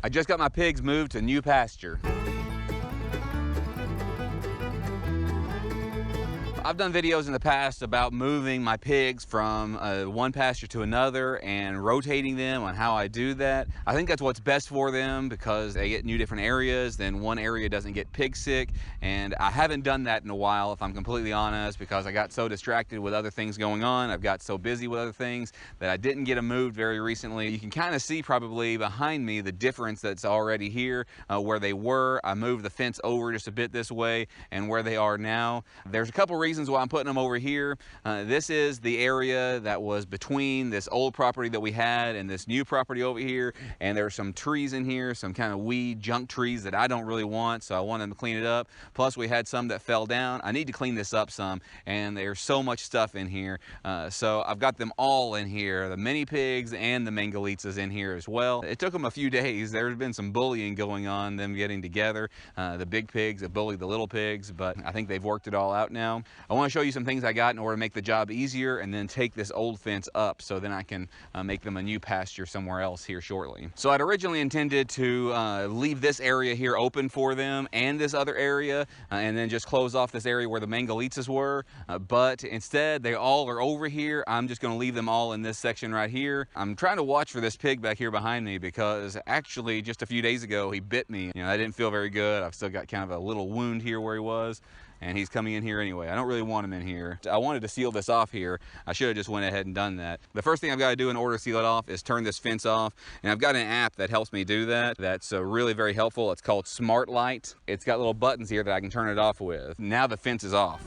I just got my pigs moved to new pasture. I've done videos in the past about moving my pigs from one pasture to another and rotating them on how I do that. I think that's what's best for them because they get new different areas, then one area doesn't get pig sick, and I haven't done that in a while, if I'm completely honest, because I got so distracted with other things going on. I've got so busy with other things that I didn't get them moved very recently. You can kind of see probably behind me the difference that's already here where they were. I moved the fence over just a bit this way and where they are now. There's a couple reasons why I'm putting them over here. This is the area that was between this old property that we had and this new property over here, and there are some trees in here, some kind of weed junk trees that I don't really want, so I wanted to clean it up. Plus we had some that fell down. I need to clean this up some, and there's so much stuff in here, so I've got them all in here, the mini pigs and the mangalitsas in here as well. It took them a few days. There's been some bullying going on, them getting together. The big pigs have bullied the little pigs, but I think they've worked it all out now. I want to show you some things I got in order to make the job easier, and then take this old fence up so then I can make them a new pasture somewhere else here shortly. So I'd originally intended to leave this area here open for them and this other area, and then just close off this area where the mangalitsas were, but instead they all are over here. I'm just going to leave them all in this section right here. I'm trying to watch for this pig back here behind me because actually just a few days ago he bit me. I didn't feel very good. I've still got kind of a little wound here where he was, and he's coming in here anyway. I don't really want him in here. I wanted to seal this off here. I should have just went ahead and done that. The first thing I've got to do in order to seal it off is turn this fence off, and I've got an app that helps me do that. That's really very helpful. It's called Smart Light. It's got little buttons here that I can turn it off with. Now the fence is off.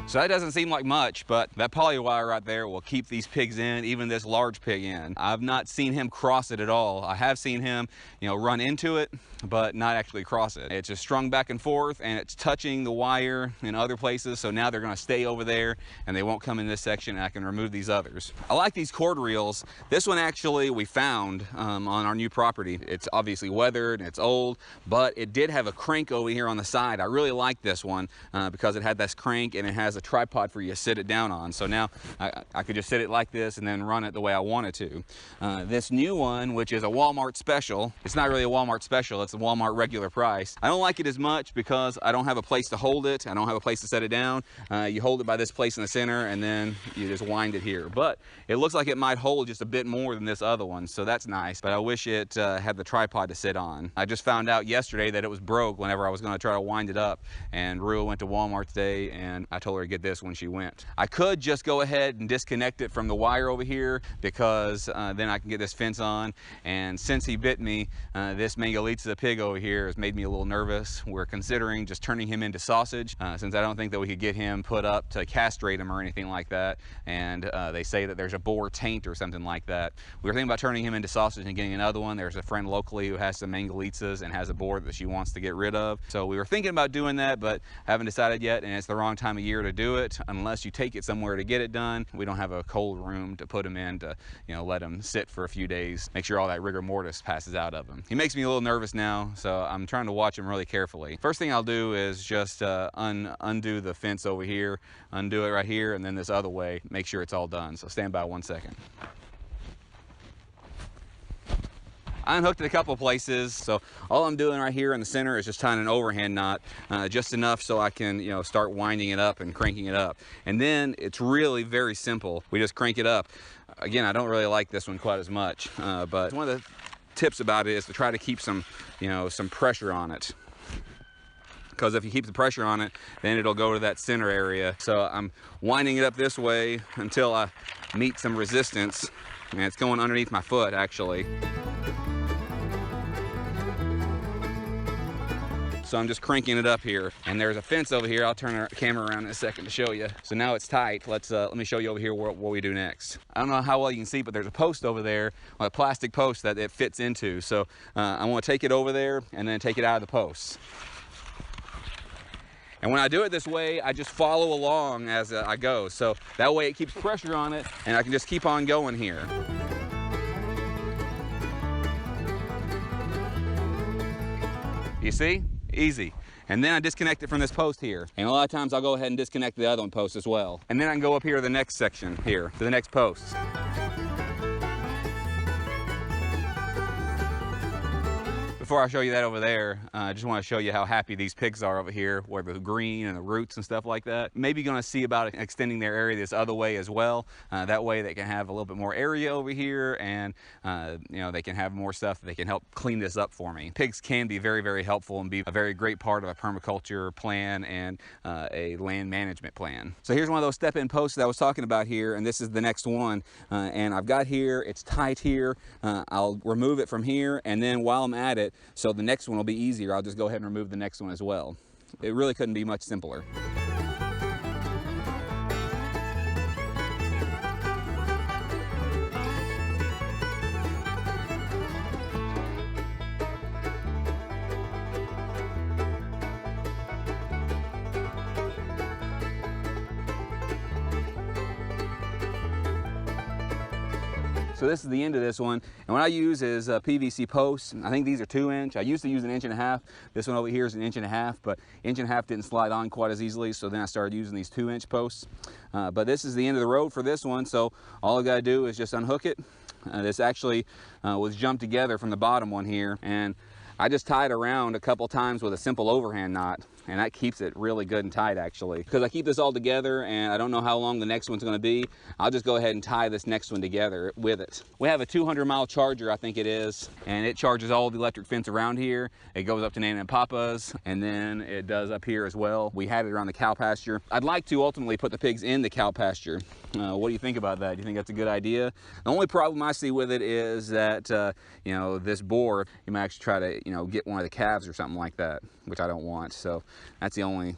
So that doesn't seem like much, but that poly wire right there will keep these pigs in, even this large pig in. I've not seen him cross it at all. I have seen him, run into it, but not actually cross it. It's just strung back and forth, and it's touching the wire in other places, so now they're gonna stay over there, and they won't come in this section, and I can remove these others. I like these cord reels. This one actually we found on our new property. It's obviously weathered, and it's old, but it did have a crank over here on the side. I really like this one because it had this crank, and it has a tripod for you to sit it down on. So now I could just sit it like this and then run it the way I wanted to. This new one, which is a Walmart special, it's not really a Walmart special, it's a Walmart regular price. I don't like it as much because I don't have a place to hold it. I don't have a place to set it down. You hold it by this place in the center, and then you just wind it here. But it looks like it might hold just a bit more than this other one, so that's nice. But I wish it had the tripod to sit on. I just found out yesterday that it was broke whenever I was going to try to wind it up, and Rue went to Walmart today, and I told her to get this when she went. I could just go ahead and disconnect it from the wire over here because then I can get this fence on, and since he bit me, this mangalitsa pig over here has made me a little nervous. We're considering just turning him into sausage since I don't think that we could get him put up to castrate him or anything like that, and they say that there's a boar taint or something like that. We were thinking about turning him into sausage and getting another one. There's a friend locally who has some mangalitsas and has a boar that she wants to get rid of, so we were thinking about doing that, but haven't decided yet, and it's the wrong time of year to do it unless you take it somewhere to get it done. We don't have a cold room to put him in to let him sit for a few days, make sure all that rigor mortis passes out of him. He makes me a little nervous now, so I'm trying to watch him really carefully. First thing I'll do is just undo the fence over here, undo it right here, and then this other way, make sure it's all done. So stand by 1 second. I unhooked it a couple places, so all I'm doing right here in the center is just tying an overhand knot, just enough so I can, start winding it up and cranking it up. And then it's really very simple. We just crank it up. Again, I don't really like this one quite as much, but one of the tips about it is to try to keep some, some pressure on it. Because if you keep the pressure on it, then it'll go to that center area. So I'm winding it up this way until I meet some resistance, and it's going underneath my foot actually. So I'm just cranking it up here, and there's a fence over here. I'll turn our camera around in a second to show you. So now it's tight. Let me show you over here what we do next. I don't know how well you can see, but there's a post over there, a plastic post that it fits into. So I want to take it over there and then take it out of the post. And when I do it this way, I just follow along as I go. So that way it keeps pressure on it and I can just keep on going here. You see? Easy. And then I disconnect it from this post here. And a lot of times I'll go ahead and disconnect the other one post as well. And then I can go up here to the next section here, to the next post. Before I show you that over there, I just want to show you how happy these pigs are over here, where the green and the roots and stuff like that. Maybe going to see about extending their area this other way as well. That way they can have a little bit more area over here, and you know, they can have more stuff that they can help clean this up for me. Pigs can be very, very helpful and be a very great part of a permaculture plan and a land management plan. So here's one of those step-in posts that I was talking about here, and this is the next one. And I've got here, it's tight here. I'll remove it from here, and then while I'm at it, so the next one will be easier, I'll just go ahead and remove the next one as well. It really couldn't be much simpler. So this is the end of this one, and what I use is PVC posts. I think these are 2-inch. I used to use 1.5 inches. This one over here is 1.5 inches, but 1.5 inches didn't slide on quite as easily, so then I started using these 2-inch posts. But this is the end of the road for this one, so all I gotta do is just unhook it. This actually was jumped together from the bottom one here, and I just tied around a couple times with a simple overhand knot, and that keeps it really good and tight actually. Because I keep this all together and I don't know how long the next one's gonna be, I'll just go ahead and tie this next one together with it. We have a 200-mile charger, I think it is, and it charges all the electric fence around here. It goes up to Nana and Papa's, and then it does up here as well. We had it around the cow pasture. I'd like to ultimately put the pigs in the cow pasture. What do you think about that? Do you think that's a good idea? The only problem I see with it is that, you know, this board, you might actually try to, you know, get one of the calves or something like that, which I don't want. So that's the only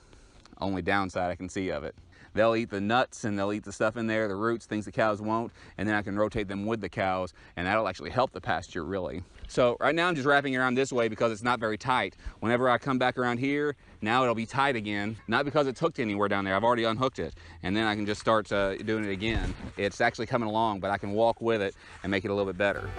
downside I can see of it. They'll eat the nuts and they'll eat the stuff in there, the roots, things the cows won't, and then I can rotate them with the cows, and that'll actually help the pasture really. So right now I'm just wrapping it around this way because it's not very tight. Whenever I come back around here, now it'll be tight again, not because it's hooked anywhere down there. I've already unhooked it, and then I can just start doing it again. It's actually coming along, but I can walk with it and make it a little bit better.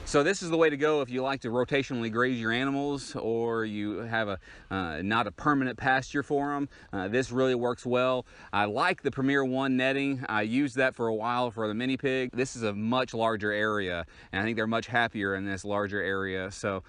So this is the way to go if you like to rotationally graze your animals, or you have not a permanent pasture for them. This really works well. I like the Premier 1 netting. I used that for a while for the mini pig. This is a much larger area, and I think they're much happier in this larger area. So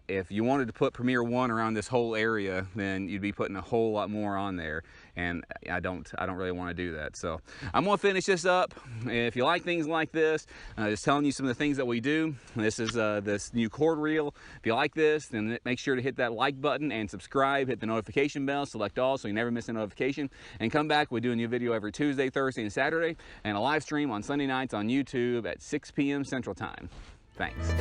if you wanted to put Premier 1 around this whole area, then you'd be putting a whole lot more on there, and I don't really want to do that. So I'm gonna finish this up. If you like things like this, just telling you some of the things that we do. This is this new cord reel. If you like this, then make sure to hit that like button and subscribe. Hit the notification bell, select all so you never miss a notification, and come back. We do a new video every Tuesday, Thursday, and Saturday, and a live stream on Sunday nights on YouTube at 6 p.m. Central Time. Thanks.